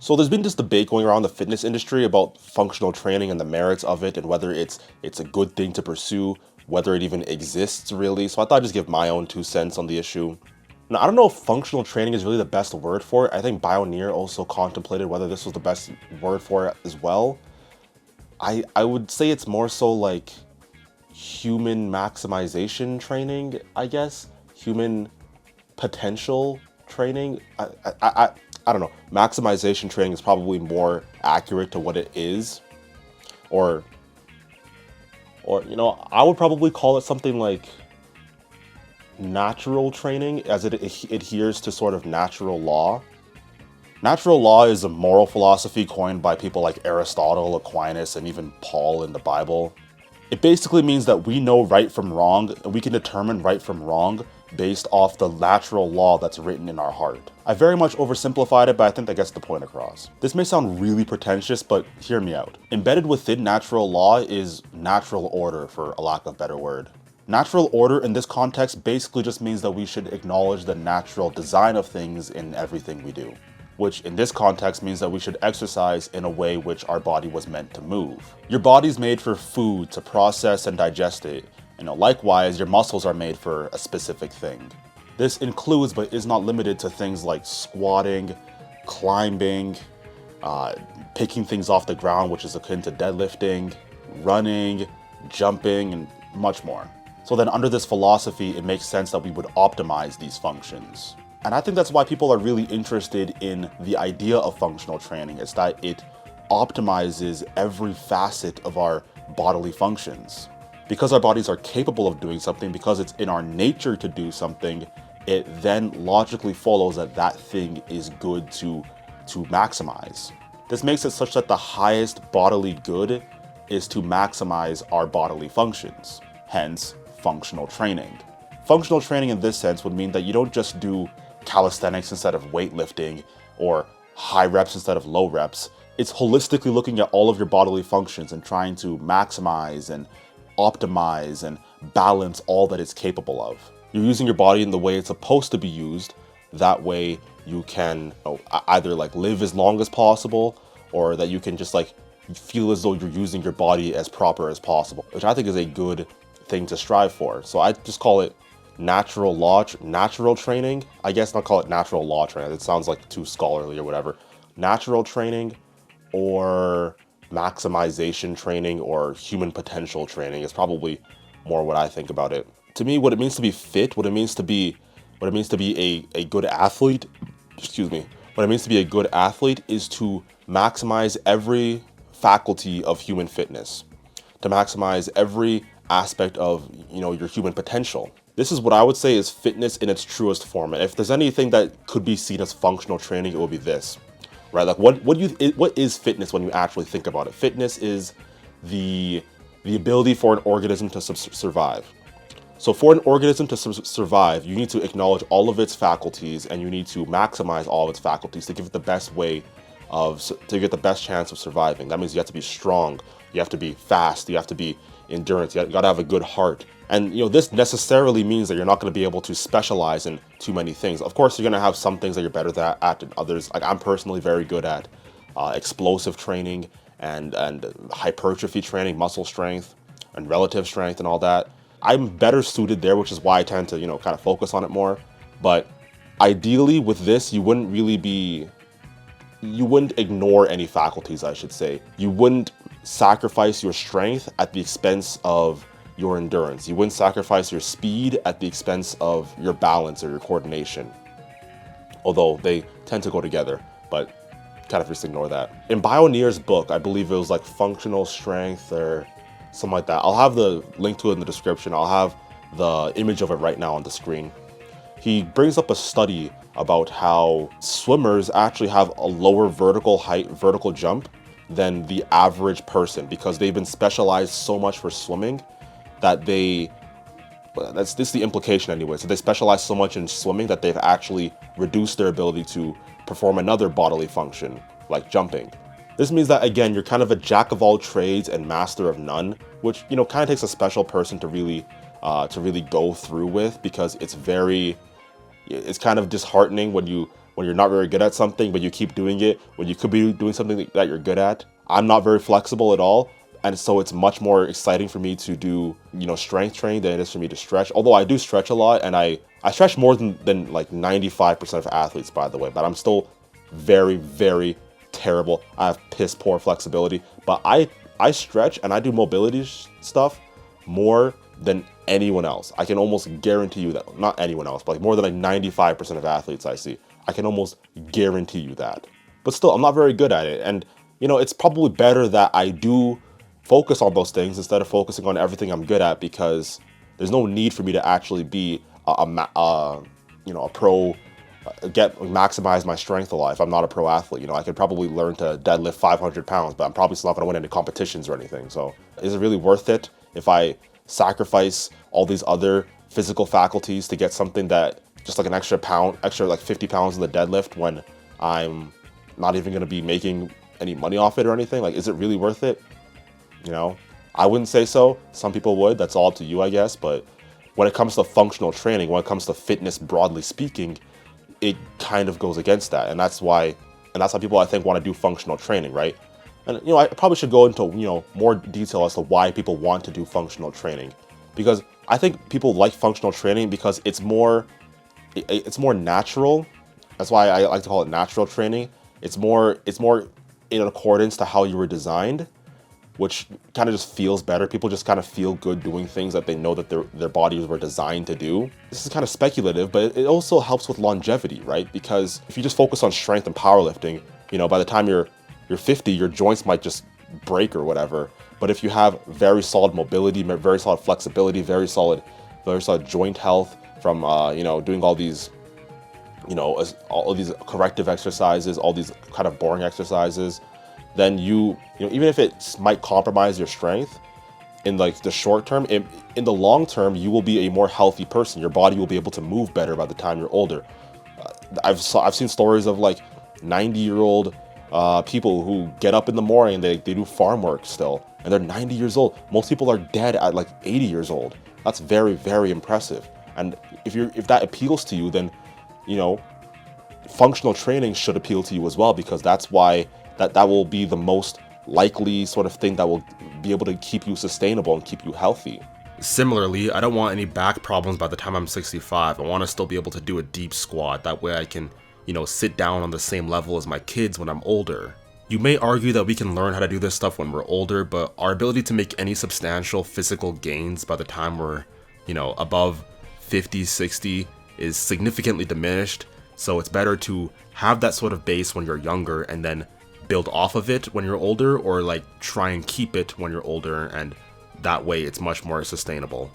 So there's been this debate going around the fitness industry about functional training and the merits of it and whether it's a good thing to pursue, whether it even exists really. So I thought I'd just give my own 2 cents on the issue. Now, I don't know if functional training is really the best word for it. I think Bioneer also contemplated whether this was the best word for it as well. I would say it's more so like human maximization training, I guess. Human potential training. I don't know. Maximization training is probably more accurate to what it is. Or I would probably call it something like natural training, as it adheres to sort of natural law. Natural law is a moral philosophy coined by people like Aristotle, Aquinas, and even Paul in the Bible. It basically means that we know right from wrong, and we can determine right from wrong based off the natural law that's written in our heart. I very much oversimplified it, but I think that gets the point across. This may sound really pretentious, but hear me out. Embedded within natural law is natural order, for a lack of a better word. Natural order in this context basically just means that we should acknowledge the natural design of things in everything we do, which in this context means that we should exercise in a way which our body was meant to move. Your body's made for food, to process and digest it. Likewise, your muscles are made for a specific thing. This includes, but is not limited to, things like squatting, climbing, picking things off the ground, which is akin to deadlifting, running, jumping, and much more. So then under this philosophy, it makes sense that we would optimize these functions. And I think that's why people are really interested in the idea of functional training, is that it optimizes every facet of our bodily functions. Because our bodies are capable of doing something, because it's in our nature to do something, it then logically follows that that thing is good to maximize. This makes it such that the highest bodily good is to maximize our bodily functions, hence functional training. Functional training in this sense would mean that you don't just do calisthenics instead of weightlifting or high reps instead of low reps. It's holistically looking at all of your bodily functions and trying to maximize and optimize and balance all that it's capable of. You're using your body in the way it's supposed to be used. That way you can either live as long as possible, or that you can just feel as though you're using your body as proper as possible, which I think is a good thing to strive for. So I just call it natural training. I guess not call it natural law training. It sounds like too scholarly or whatever. Natural training, or maximization training, or human potential training is probably more what I think about it. To me, what it means to be fit, what it means to be a good athlete, what it means to be a good athlete is to maximize every faculty of human fitness, to maximize every aspect of your human potential. This is what I would say is fitness in its truest form. And if there's anything that could be seen as functional training, it would be this, right? What is fitness when you actually think about it? Fitness is the ability for an organism to survive. So for an organism to survive, you need to acknowledge all of its faculties, and you need to maximize all of its faculties to give it the best get the best chance of surviving. That means you have to be strong, you have to be fast, you have to be endurance, you got to have a good heart. And this necessarily means that you're not going to be able to specialize in too many things. Of course, you're going to have some things that you're better at than others. Like I'm personally very good at explosive training and hypertrophy training, muscle strength and relative strength and all that. I'm better suited there, which is why I tend to kind of focus on it more. But ideally with this, you wouldn't ignore any faculties, I should say. You wouldn't sacrifice your strength at the expense of your endurance. You wouldn't sacrifice your speed at the expense of your balance or your coordination. Although they tend to go together, but kind of just ignore that. In Bioneer's book, I believe it was like Functional Strength or something like that. I'll have the link to it in the description. I'll have the image of it right now on the screen. He brings up a study about how swimmers actually have a lower vertical jump than the average person, because they've been specialized so much for swimming that this is the implication anyway. So they specialize so much in swimming that they've actually reduced their ability to perform another bodily function like jumping. This means that, again, you're kind of a jack of all trades and master of none, which kind of takes a special person to really go through with, because it's kind of disheartening when when you're not very good at something, but you keep doing it when you could be doing something that you're good at. I'm not very flexible at all. And so it's much more exciting for me to do, strength training than it is for me to stretch. Although I do stretch a lot, and I stretch more than like 95% of athletes, by the way, but I'm still very, very terrible. I have piss poor flexibility, but I stretch and I do mobility stuff more than anyone else. I can almost guarantee you that. Not anyone else, but like more than like 95% of athletes I see. I can almost guarantee you that. But still, I'm not very good at it. And, it's probably better that I do focus on those things instead of focusing on everything I'm good at, because there's no need for me to actually be a pro, maximize my strength a lot if I'm not a pro athlete. I could probably learn to deadlift 500 pounds, but I'm probably still not going to win any competitions or anything. So is it really worth it if I sacrifice all these other physical faculties to get something that just like an extra like 50 pounds in the deadlift, when I'm not even going to be making any money off it or anything? Like, is it really worth it? I wouldn't say so. Some people would. That's all up to you, I guess. But when it comes to functional training, when it comes to fitness broadly speaking, it kind of goes against that. And that's why people, I think, want to do functional training, right? And, I probably should go into, more detail as to why people want to do functional training. Because I think people like functional training because it's more natural. That's why I like to call it natural training. It's more in accordance to how you were designed, which kind of just feels better. People just kind of feel good doing things that they know that their bodies were designed to do. This is kind of speculative, but it also helps with longevity, right? Because if you just focus on strength and powerlifting, by the time you're 50, your joints might just break or whatever. But if you have very solid mobility, very solid flexibility, very solid joint health from doing all these corrective exercises, all these kind of boring exercises, then even if it might compromise your strength in like the short term, in the long term, you will be a more healthy person. Your body will be able to move better by the time you're older. I've seen stories of like 90-year-old people who get up in the morning, they do farm work still, and they're 90 years old. Most people are dead at like 80 years old. That's very, very impressive. And if that appeals to you, then functional training should appeal to you as well, because that's why that will be the most likely sort of thing that will be able to keep you sustainable and keep you healthy. Similarly, I don't want any back problems by the time I'm 65. I want to still be able to do a deep squat. That way I can, sit down on the same level as my kids when I'm older. You may argue that we can learn how to do this stuff when we're older, but our ability to make any substantial physical gains by the time we're, above 50, 60 is significantly diminished. So it's better to have that sort of base when you're younger and then build off of it when you're older, or like try and keep it when you're older, and that way it's much more sustainable.